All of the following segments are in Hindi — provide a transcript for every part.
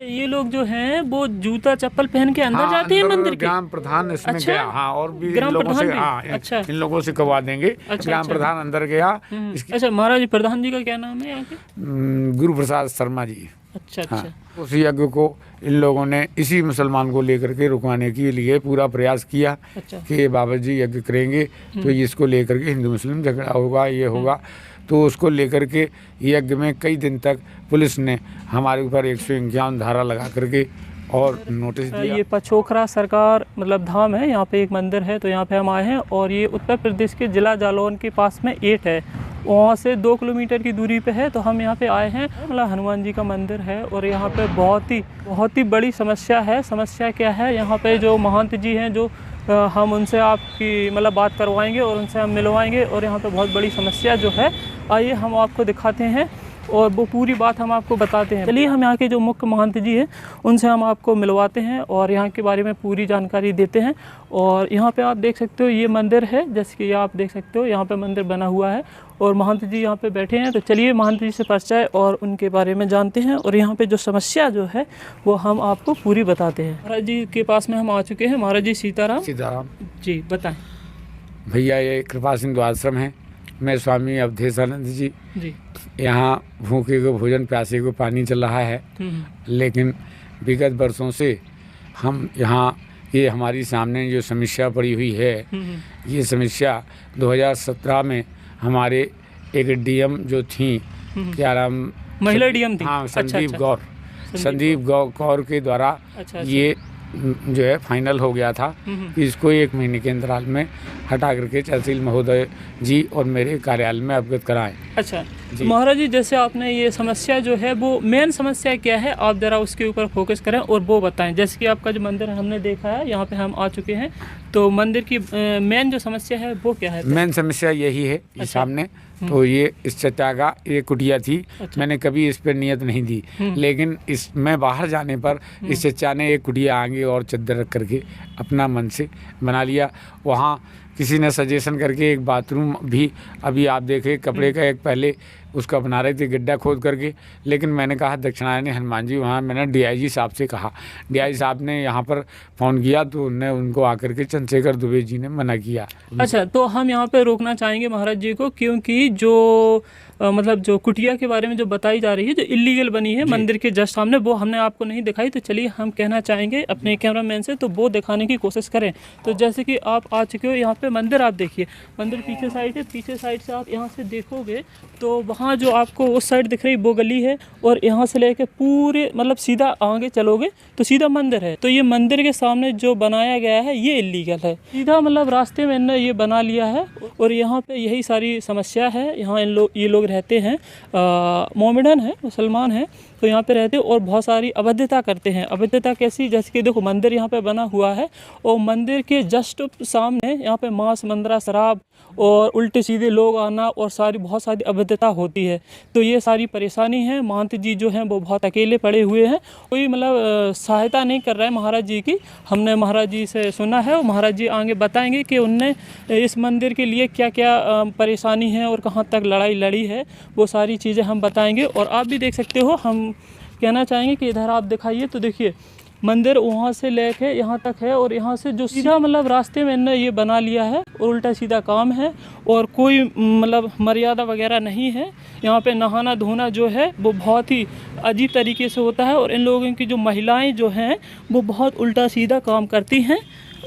ये लोग जो हैं वो जूता चप्पल पहन के अंदर जाते हैं मंदिर के? ग्राम प्रधान इसमें अच्छा? गया, हाँ, और भी इन ग्राम लोगों से, प्रधान भी? हाँ, अच्छा। इन लोगों से करवा देंगे। अच्छा, ग्राम अच्छा। प्रधान अंदर गया। अच्छा, महाराज जी प्रधान जी का क्या नाम है यहाँ के? गुरु प्रसाद शर्मा जी। अच्छा हाँ, अच्छा। उस यज्ञ को इन लोगों ने इसी मुसलमान को लेकर के रुकवाने के लिए पूरा प्रयास किया अच्छा। कि बाबा जी यज्ञ करेंगे तो इसको लेकर के हिंदू मुस्लिम झगड़ा होगा, ये होगा। तो उसको लेकर के यज्ञ में कई दिन तक पुलिस ने हमारे ऊपर 151 धारा लगा करके और नोटिस दिया। ये पचोखरा सरकार मतलब धाम है, यहाँ पे एक मंदिर है, तो यहाँ पे हम आए हैं और ये उत्तर प्रदेश के जिला जालौन के पास में एट है, वहाँ से 2 किलोमीटर की दूरी पे है। तो हम यहाँ पे आए हैं, मतलब हनुमान जी का मंदिर है और यहाँ पे बहुत ही बड़ी समस्या है। समस्या क्या है, यहाँ पे जो महंत जी हैं, जो हम उनसे आपकी मतलब बात करवाएंगे और उनसे हम मिलवाएंगे। और यहाँ पे बहुत बड़ी समस्या जो है, आइए हम आपको दिखाते हैं और वो पूरी बात हम आपको बताते हैं। चलिए हम यहाँ के जो मुख्य महंत जी हैं उनसे हम आपको मिलवाते हैं और यहाँ के बारे में पूरी जानकारी देते हैं। और यहाँ पे आप देख सकते हो ये मंदिर है, जैसे कि आप देख सकते हो यहाँ पे मंदिर बना हुआ है और महंत जी यहाँ पे बैठे हैं। तो चलिए महंत जी से परिचय और उनके बारे में जानते हैं और यहाँ पे जो समस्या जो है वो हम आपको पूरी बताते हैं। महाराज जी के पास में हम आ चुके हैं। महाराज जी सीताराम। सीताराम जी बताएं। भैया, ये कृपा सिंधु आश्रम है। मैं स्वामी अवधेशानंद जी। यहाँ भूखे को भोजन, प्यासे को पानी चल रहा है। लेकिन विगत वर्षों से हम यहाँ, ये हमारी सामने जो समस्या पड़ी हुई है, ये समस्या 2017 में हमारे एक डीएम जो थी, क्या नाम, महिला डीएम थी? हाँ, संदीप अच्छा। गौर। संदीप कौर के द्वारा अच्छा। ये जो है फाइनल हो गया था कि इसको 1 महीने के अंतराल में हटा करके तहसील महोदय जी और मेरे कार्यालय में अवगत कराएं। अच्छा, तो महाराज जी जैसे आपने ये समस्या जो है, वो मेन समस्या क्या है, आप ज़रा उसके ऊपर फोकस करें और वो बताएं। जैसे कि आपका जो मंदिर हमने देखा है, यहाँ पे हम आ चुके हैं, तो मंदिर की मेन जो समस्या है वो क्या है? मेन समस्या यही है, ये सामने तो ये इस चचा का एक कुटिया थी। अच्छा। मैंने कभी इस पर नियत नहीं दी, लेकिन इस मैं बाहर जाने पर इस चचा ने एक कुटिया आगे और चद्दर रख करके अपना मन से बना लिया। वहाँ किसी ने सजेशन करके एक बाथरूम भी, अभी आप देखें, कपड़े का एक पहले उसका बना रहे थे गड्ढा खोद करके। लेकिन मैंने कहा दक्षिणायनी हनुमान जी, वहाँ मैंने डीआईजी साहब से कहा, डीआईजी साहब ने यहाँ पर फ़ोन किया तो उनने उनको आकर के चंद्रशेखर दुबे जी ने मना किया। अच्छा, तो हम यहाँ पे रोकना चाहेंगे महाराज जी को, क्योंकि जो मतलब जो कुटिया के बारे में जो बताई जा रही है, जो इलीगल बनी है मंदिर के जस्ट सामने, वो हमने आपको नहीं दिखाई। तो चलिए हम कहना चाहेंगे अपने कैमरामैन से, तो वो दिखाने की कोशिश करें। तो जैसे कि आप आ चुके हो यहाँ पे मंदिर, आप देखिए मंदिर पीछे साइड है, पीछे साइड से आप यहाँ से देखोगे तो वहाँ जो आपको उस साइड दिख रही वो गली है और यहाँ से लेके पूरे मतलब सीधा आगे चलोगे तो सीधा मंदिर है। तो ये मंदिर के सामने जो बनाया गया है ये इलीगल है, सीधा मतलब रास्ते में इन्होंने ये बना लिया है। और यहाँ पे यही सारी समस्या है। यहाँ ये लोग रहते हैं, मोमेडन है, मुसलमान हैं, तो यहाँ पे रहते हैं और बहुत सारी अभद्रता करते हैं। अभद्रता कैसी, जैसे कि देखो मंदिर यहाँ पे बना हुआ है और मंदिर के जस्ट सामने यहाँ पे मांस, मंदरा, शराब और उल्टे सीधे लोग आना और बहुत सारी अभद्रता होती है। तो ये सारी परेशानी है। महंत जी जो हैं वो बहुत अकेले पड़े हुए हैं, कोई मतलब सहायता नहीं कर रहा है महाराज जी की। हमने महाराज जी से सुना है और महाराज जी आगे बताएंगे कि उनने इस मंदिर के लिए क्या क्या परेशानी है और कहाँ तक लड़ाई लड़ी है, वो सारी चीज़ें हम बताएंगे। और आप भी देख सकते हो, हम कहना चाहेंगे कि इधर आप दिखाइए तो देखिए मंदिर वहाँ से लेके यहाँ तक है और यहाँ से जो सीधा मतलब रास्ते में इन्होंने ये बना लिया है और उल्टा सीधा काम है और कोई मतलब मर्यादा वगैरह नहीं है। यहाँ पे नहाना धोना जो है वो बहुत ही अजीब तरीके से होता है और इन लोगों की जो महिलाएं जो हैं वो बहुत उल्टा सीधा काम करती हैं।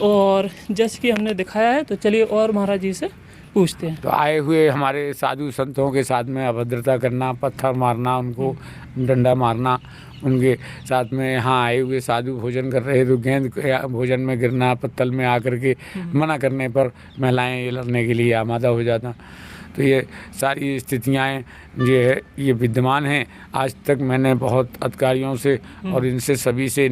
और जैसे कि हमने दिखाया है, तो चलिए और महाराज जी से पूछते हैं। तो आए हुए हमारे साधु संतों के साथ में अभद्रता करना, पत्थर मारना, उनको डंडा मारना, उनके साथ में यहाँ आए हुए साधु भोजन कर रहे तो गेंद भोजन में गिरना, पत्तल में आकर के मना करने पर महिलाएं ये लड़ने के लिए आमादा हो जाता। तो ये सारी स्थितियाँ जो है ये विद्यमान हैं। आज तक मैंने बहुत अधिकारियों से और इनसे सभी से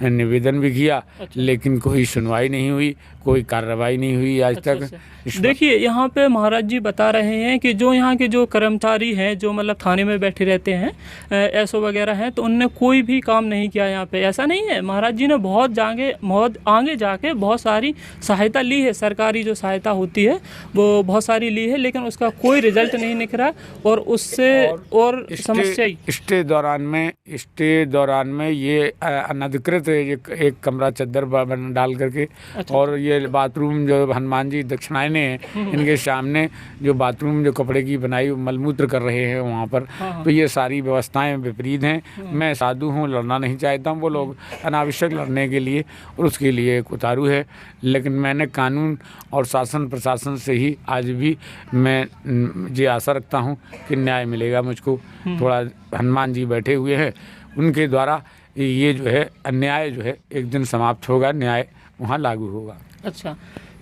निवेदन भी किया, लेकिन कोई सुनवाई नहीं हुई, कोई कार्रवाई नहीं हुई आज तक। देखिए यहाँ पे महाराज जी बता रहे हैं कि जो यहाँ के जो कर्मचारी हैं, जो मतलब थाने में बैठे रहते हैं, एसओ वगैरह हैं, तो उनने कोई भी काम नहीं किया यहाँ पे। ऐसा नहीं है, महाराज जी ने बहुत आगे जाके बहुत सारी सहायता ली है, सरकारी जो सहायता होती है वो बहुत सारी ली है, लेकिन उसका उसका कोई रिजल्ट नहीं निकला और उससे और समस्या ही स्टे दौरान में ये अनधिकृत एक कमरा चद्दर डाल करके और ये बाथरूम जो हनुमान जी दक्षिणायने हैं इनके सामने जो बाथरूम जो कपड़े की बनाई मलमूत्र कर रहे हैं वहाँ पर। तो ये सारी व्यवस्थाएं विपरीत हैं। मैं साधु हूँ, लड़ना नहीं चाहता हूँ, वो लोग अनावश्यक लड़ने के लिए और उसके लिए एक उतारू है। लेकिन मैंने कानून और शासन प्रशासन से ही आज भी मैं ये आशा रखता हूँ कि न्याय मिलेगा मुझको। थोड़ा हनुमान जी बैठे हुए हैं, उनके द्वारा ये जो है अन्याय जो है एक दिन समाप्त होगा, न्याय वहाँ लागू होगा। अच्छा,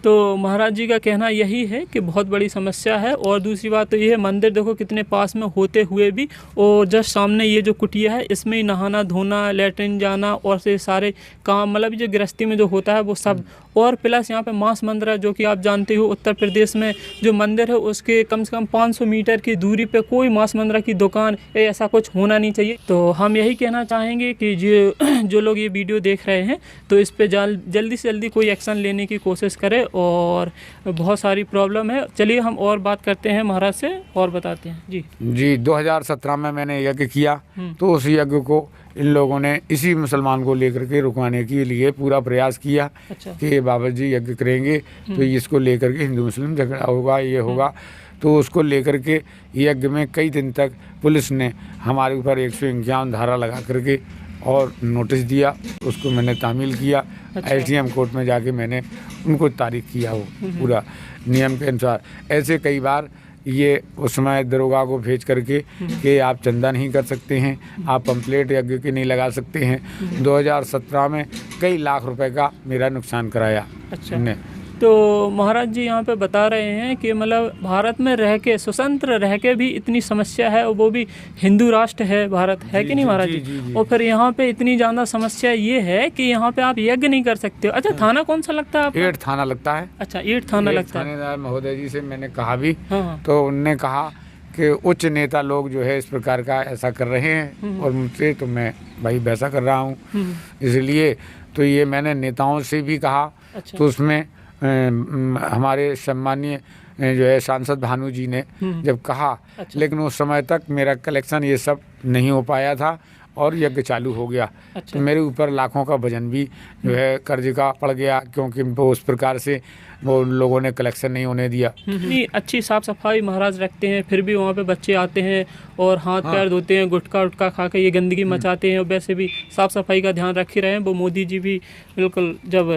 तो महाराज जी का कहना यही है कि बहुत बड़ी समस्या है। और दूसरी बात तो ये है, मंदिर देखो कितने पास में होते हुए भी और जस्ट सामने ये जो कुटिया है इसमें ही नहाना धोना, लेटरिन जाना और से सारे काम मतलब जो गृहस्थी में जो होता है वो सब। और प्लस यहाँ पे मांस मंदिर जो कि आप जानते हो उत्तर प्रदेश में जो मंदिर है उसके कम से कम 500 मीटर की दूरी पे कोई मांस मंदिर की दुकान ऐसा कुछ होना नहीं चाहिए। तो हम यही कहना चाहेंगे कि जो लोग ये वीडियो देख रहे हैं तो इस पे जल्दी से जल्दी कोई एक्शन लेने की कोशिश करें और बहुत सारी प्रॉब्लम है। चलिए हम और बात करते हैं महाराज से और बताते हैं। जी 2017 में मैंने यज्ञ किया तो उस यज्ञ को इन लोगों ने इसी मुसलमान को लेकर के रुकवाने के लिए पूरा प्रयास किया। अच्छा। कि बाबा जी यज्ञ करेंगे तो इसको लेकर के हिंदू मुस्लिम झगड़ा होगा, ये होगा। तो उसको लेकर के यज्ञ में कई दिन तक पुलिस ने हमारे ऊपर 151 धारा लगा करके और नोटिस दिया। उसको मैंने तामील किया। अच्छा। एसडीएम कोर्ट में जाके मैंने उनको तारीख किया वो पूरा नियम के अनुसार। ऐसे कई बार ये उस समय दरोगा को भेज करके कि आप चंदा नहीं कर सकते हैं, आप पंपलेट यज्ञ की नहीं लगा सकते हैं। 2017 में कई लाख रुपए का मेरा नुकसान कराया। अच्छा। तो महाराज जी यहाँ पे बता रहे हैं कि मतलब भारत में रह के स्वतंत्र रह के भी इतनी समस्या है और वो भी हिंदू राष्ट्र है भारत, है कि नहीं महाराज जी? और फिर यहाँ पे इतनी ज़्यादा समस्या ये है कि यहाँ पे आप यज्ञ नहीं कर सकते हो। अच्छा, थाना कौन सा लगता है आपका? 8 थाना लगता है। अच्छा, 8 थाना लगता है। थानेदार महोदय जी से मैंने कहा भी। हाँ। तो उनने कहा कि उच्च नेता लोग जो है इस प्रकार का ऐसा कर रहे हैं और मुझसे तो मैं भाई वैसा कर रहा हूँ। इसलिए तो ये मैंने नेताओं से भी कहा। अच्छा। तो उसमें हमारे सम्मानीय जो है सांसद भानु जी ने जब कहा। अच्छा। लेकिन उस समय तक मेरा कलेक्शन ये सब नहीं हो पाया था और यज्ञ चालू हो गया। अच्छा। तो मेरे ऊपर लाखों का वजन भी जो है कर्ज का पड़ गया, क्योंकि वो उस प्रकार से वो उन लोगों ने कलेक्शन नहीं होने दिया। इतनी अच्छी साफ सफाई महाराज रखते हैं, फिर भी वहाँ पे बच्चे आते हैं और हाथ पैर धोते हैं, गुटखा उटका खा के ये गंदगी मचाते हैं। और वैसे भी साफ सफाई का ध्यान रखे रहे हैं। वो मोदी जी भी बिल्कुल जब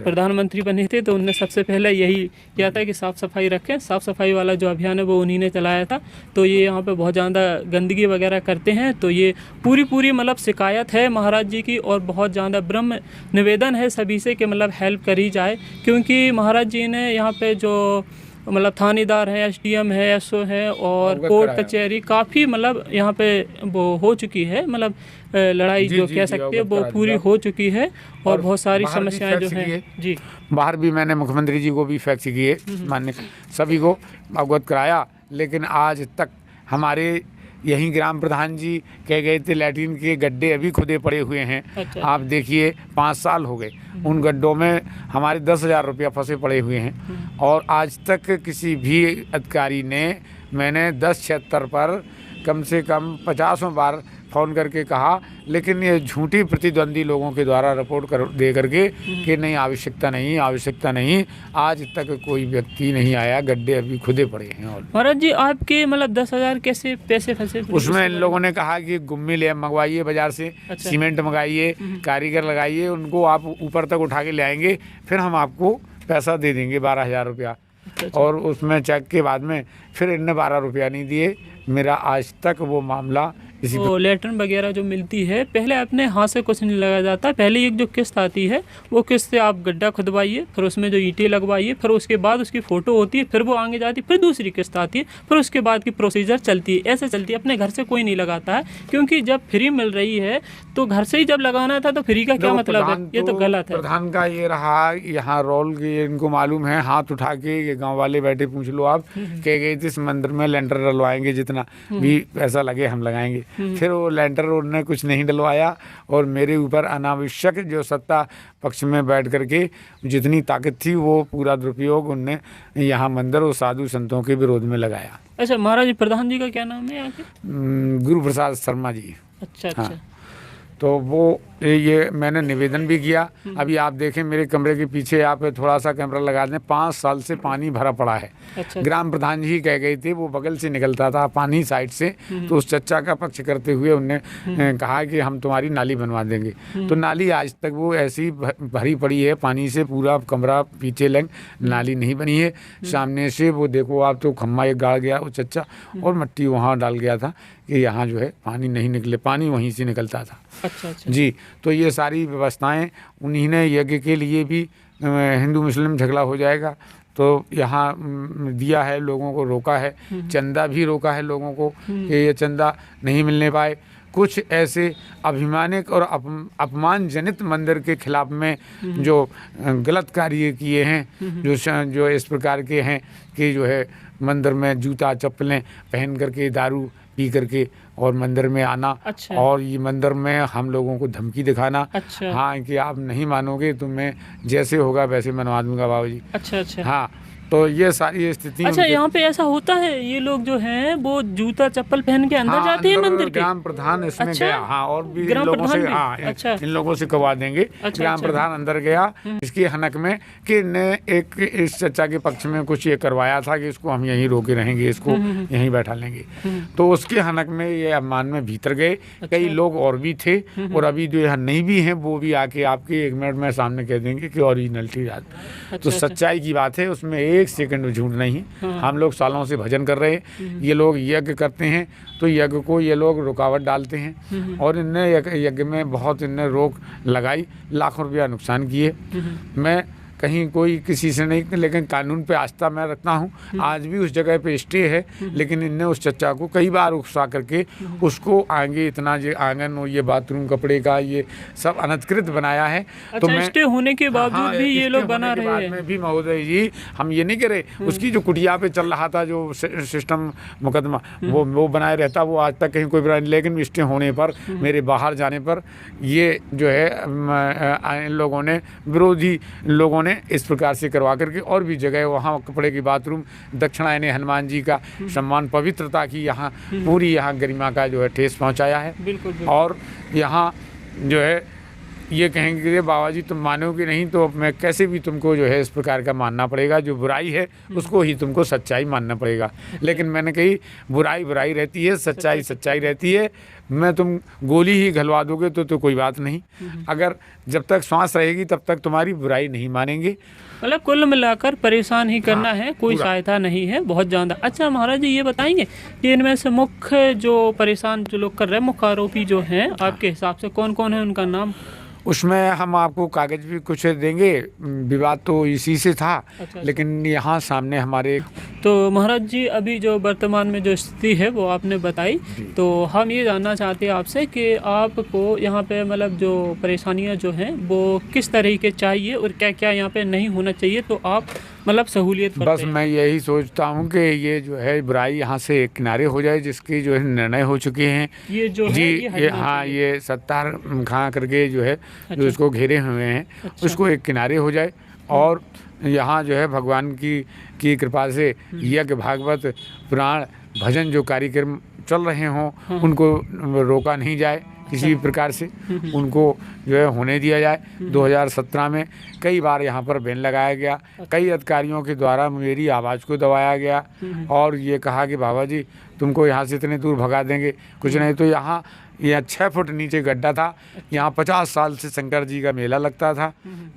प्रधानमंत्री बने थे तो उनने सबसे पहले यही किया था कि साफ सफाई रखें। साफ सफाई वाला जो अभियान है वो उन्हीं ने चलाया था। तो ये यहाँ पे बहुत ज़्यादा गंदगी वगैरह करते हैं। तो ये पूरी मतलब शिकायत है महाराज जी की और बहुत ज़्यादा ब्रह्म निवेदन है सभी से कि मतलब हेल्प करी जाए। क्योंकि महाराज जी ने यहाँ पे जो मतलब थानेदार है, एसडीएम है, एसओ है और कोर्ट कचहरी काफ़ी मतलब यहाँ पे वो हो चुकी है, मतलब लड़ाई जो कह सकते हैं वो पूरी हो चुकी है। और बहुत सारी समस्याएं जो हैं जी बाहर भी मैंने मुख्यमंत्री जी को भी फैक्स किए, माननीय सभी को अवगत कराया। लेकिन आज तक हमारे यहीं ग्राम प्रधान जी कह गए थे लैट्रिन के गड्ढे अभी खुदे पड़े हुए हैं। अच्छा। आप देखिए 5 साल हो गए, उन गड्ढों में हमारे 10,000 रुपया फंसे पड़े हुए हैं। और आज तक किसी भी अधिकारी ने, मैंने 1076 पर कम से कम 50 बार फ़ोन करके कहा, लेकिन ये झूठी प्रतिद्वंदी लोगों के द्वारा रिपोर्ट दे करके कि नहीं आवश्यकता नहीं, आज तक कोई व्यक्ति नहीं आया। गड्ढे अभी खुदे पड़े हैं। और महाराज जी आपके मतलब 10,000 कैसे पैसे फंसे? उसमें इन लोगों ने कहा कि गुम्मी ले मंगवाइए बाजार से। अच्छा। सीमेंट मंगाइए, कारीगर लगाइए, उनको आप ऊपर तक उठा के ले आएंगे, फिर हम आपको पैसा दे देंगे 12,000 रुपया। अच्छा। और उसमें चेक के बाद में फिर इनने 12 रुपया नहीं दिए। मेरा आज तक वो मामला इसी वो लेटरिन वगैरह जो मिलती है पहले अपने हाथ से कुछ नहीं लगाया जाता। पहले एक जो किस्त आती है वो किस्त से आप गड्ढा खुदवाइए, फिर उसमें जो ईंटें लगवाइए, फिर उसके बाद उसकी फ़ोटो होती है, फिर वो आगे जाती है, फिर दूसरी किस्त आती है, फिर उसके बाद की प्रोसीजर चलती है। ऐसे चलती है। अपने घर से कोई नहीं लगाता है, क्योंकि जब फ्री मिल रही है तो घर से ही जब लगाना था तो फ्री का क्या मतलब है? ये तो गलत है। प्रधान का ये रहा यहाँ रोल की, इनको मालूम है, हाथ उठा के ये गाँव वाले बैठे पूछ लो आप, कह गए इस मंदिर में लेंटर डलवाएंगे, जितना भी पैसा लगे हम लगाएंगे। फिर वो लेंटर उन्होंने कुछ नहीं डलवाया और मेरे ऊपर अनावश्यक जो सत्ता पक्ष में बैठ करके जितनी ताकत थी वो पूरा दुरुपयोग उनने यहाँ मंदिर और साधु संतों के विरोध में लगाया। अच्छा महाराज जी, प्रधान जी का क्या नाम है यहाँ के? गुरु प्रसाद शर्मा जी। अच्छा अच्छा। हाँ, तो वो ये मैंने निवेदन भी किया। अभी आप देखें मेरे कमरे के पीछे आप थोड़ा सा कैमरा लगा दें, 5 साल से पानी भरा पड़ा है। अच्छा। ग्राम प्रधान जी कह गए थे, वो बगल से निकलता था पानी साइड से, तो उस चच्चा का पक्ष करते हुए उनने कहा कि हम तुम्हारी नाली बनवा देंगे। तो नाली आज तक वो ऐसी भरी पड़ी है पानी से, पूरा कमरा पीछे लग नाली नहीं बनी है। सामने से वो देखो आप, तो खम्मा एक गाड़ गया वो चच्चा और मट्टी वहाँ डाल गया था कि यहाँ जो है पानी नहीं निकले, पानी वहीं से निकलता था। अच्छा अच्छा जी, तो ये सारी व्यवस्थाएं उन्हीं ने यज्ञ के लिए भी हिंदू मुस्लिम झगड़ा हो जाएगा तो यहाँ दिया है, लोगों को रोका है, चंदा भी रोका है लोगों को कि ये चंदा नहीं मिलने पाए। कुछ ऐसे अभिमानिक और अपमानजनित मंदिर के खिलाफ में जो गलत कार्य किए हैं, जो इस प्रकार के हैं कि जो है मंदिर में जूता चप्पलें पहन करके दारू पी करके और मंदिर में आना। अच्छा। और ये मंदिर में हम लोगों को धमकी दिखाना। अच्छा। हाँ, कि आप नहीं मानोगे तो मैं जैसे होगा वैसे मनवा दूंगा बाबू जी। अच्छा अच्छा। हाँ, तो ये सारी स्थिति। अच्छा, यहाँ पे ऐसा होता है, ये लोग जो हैं वो जूता चप्पल पहन के अंदर जाते हैं मंदिर के? ग्राम प्रधान इसमें अच्छा? गया। हाँ, और भी ग्राम इन लोगों से, प्रधान भी? हाँ, अच्छा। इन लोगों से करवा देंगे। अच्छा, ग्राम अच्छा। प्रधान अंदर गया इसकी हनक में कि ने एक इस चच्चा के पक्ष में कुछ ये करवाया था कि इसको हम यहीं रोके रहेंगे, इसको यहीं बैठा लेंगे। तो उसके हनक में ये अपमान में भीतर गए। कई लोग और भी थे और अभी जो यहाँ नहीं भी हैं वो भी आके आपके 1 मिनट में सामने कह देंगे कि ओरिजिनलिटी बात। तो सच्चाई की बात है, उसमें 1 सेकंड झूठ नहीं। हम लोग सालों से भजन कर रहे हैं, ये लोग यज्ञ करते हैं तो यज्ञ को ये लोग रुकावट डालते हैं और इनने यज्ञ में बहुत इनने रोक लगाई, लाखों रुपया नुकसान किए। मैं कहीं कोई किसी से नहीं, लेकिन कानून पे आस्था मैं रखता हूँ। आज भी उस जगह पे स्टे है, लेकिन इनने उस चच्चा को कई बार उकसा करके उसको आगे इतना जो आंगन और ये बाथरूम कपड़े का ये सब अनधिकृत बनाया है। अच्छा, तो मैं स्टे होने के बावजूद भी ये लोग बना रहे हैं। में भी महोदय जी हम ये नहीं करे, उसकी जो कुटिया पे चल रहा था जो सिस्टम मुकदमा वो बनाए रहता, वो आज तक कहीं कोई बना नहीं। लेकिन स्टे होने पर मेरे बाहर जाने पर ये जो है इन लोगों ने, विरोधी लोगों ने इस प्रकार से करवा करके और भी जगह वहाँ कपड़े की बाथरूम, दक्षिणायने हनुमान जी का सम्मान पवित्रता की यहाँ पूरी यहाँ गरिमा का जो है ठेस पहुँचाया है। बिल्कुल। और यहाँ जो है ये कहेंगे कि बाबा जी तुम मानोगे नहीं तो मैं कैसे भी तुमको जो है इस प्रकार का मानना पड़ेगा। जो बुराई है उसको ही तुमको सच्चाई मानना पड़ेगा। लेकिन मैंने कही बुराई बुराई रहती है, सच्चाई सच्चाई रहती है। मैं तुम गोली ही घलवा दोगे तो कोई बात नहीं, अगर जब तक सांस रहेगी तब तक तुम्हारी बुराई नहीं मानेंगे। मतलब कुल मिलाकर परेशान ही करना है, कोई सहायता नहीं है बहुत ज़्यादा। अच्छा महाराज जी, ये बताएंगे कि इनमें से मुख्य जो परेशान जो लोग कर रहे हैं, मुख्य आरोपी जो हैं आपके हिसाब से कौन कौन है, उनका नाम? उसमें हम आपको कागज भी कुछ देंगे, विवाद तो इसी से था। अच्छा। लेकिन यहाँ सामने हमारे तो महाराज जी अभी जो वर्तमान में जो स्थिति है वो आपने बताई, तो हम ये जानना चाहते हैं आपसे कि आपको यहाँ पे मतलब जो परेशानियाँ जो हैं वो किस तरह के चाहिए और क्या क्या यहाँ पे नहीं होना चाहिए, तो आप मतलब सहूलियत बस मैं यही सोचता हूँ कि ये जो है बुराई यहाँ से किनारे हो जाए, जिसकी जो है निर्णय हो चुके हैं ये जो जी, है ये हाँ, ये सत्तार खा करके जो है जो इसको घेरे हुए हैं उसको एक किनारे हो जाए। और यहाँ जो है भगवान की कृपा से यज्ञ भागवत पुराण भजन जो कार्यक्रम चल रहे हों उनको रोका नहीं जाए किसी भी प्रकार से, उनको जो है होने दिया जाए। 2017 में कई बार यहाँ पर बैन लगाया गया, कई अधिकारियों के द्वारा मेरी आवाज़ को दबाया गया और ये कहा कि बाबा जी तुमको यहाँ से इतने दूर भगा देंगे, कुछ नहीं तो यहाँ 6 फुट नीचे गड्ढा था, यहाँ 50 साल से शंकर जी का मेला लगता था।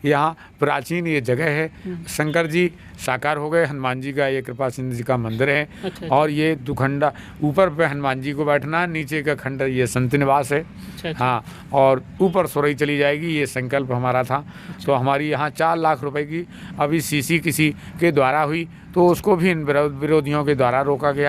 यहाँ प्राचीन ये जगह है, शंकर जी साकार हो गए, हनुमान जी का ये कृपा सिंधु जी का मंदिर है। अच्छा। और ये दुखंडा ऊपर पे हनुमान जी को बैठना, नीचे का खंड ये संत निवास है। अच्छा। हाँ, और ऊपर सुरई चली जाएगी, ये संकल्प हमारा था। तो हमारी यहाँ 4 लाख रुपए की अभी सीसी किसी के द्वारा हुई तो उसको भी इन विरोधियों के द्वारा रोका गया।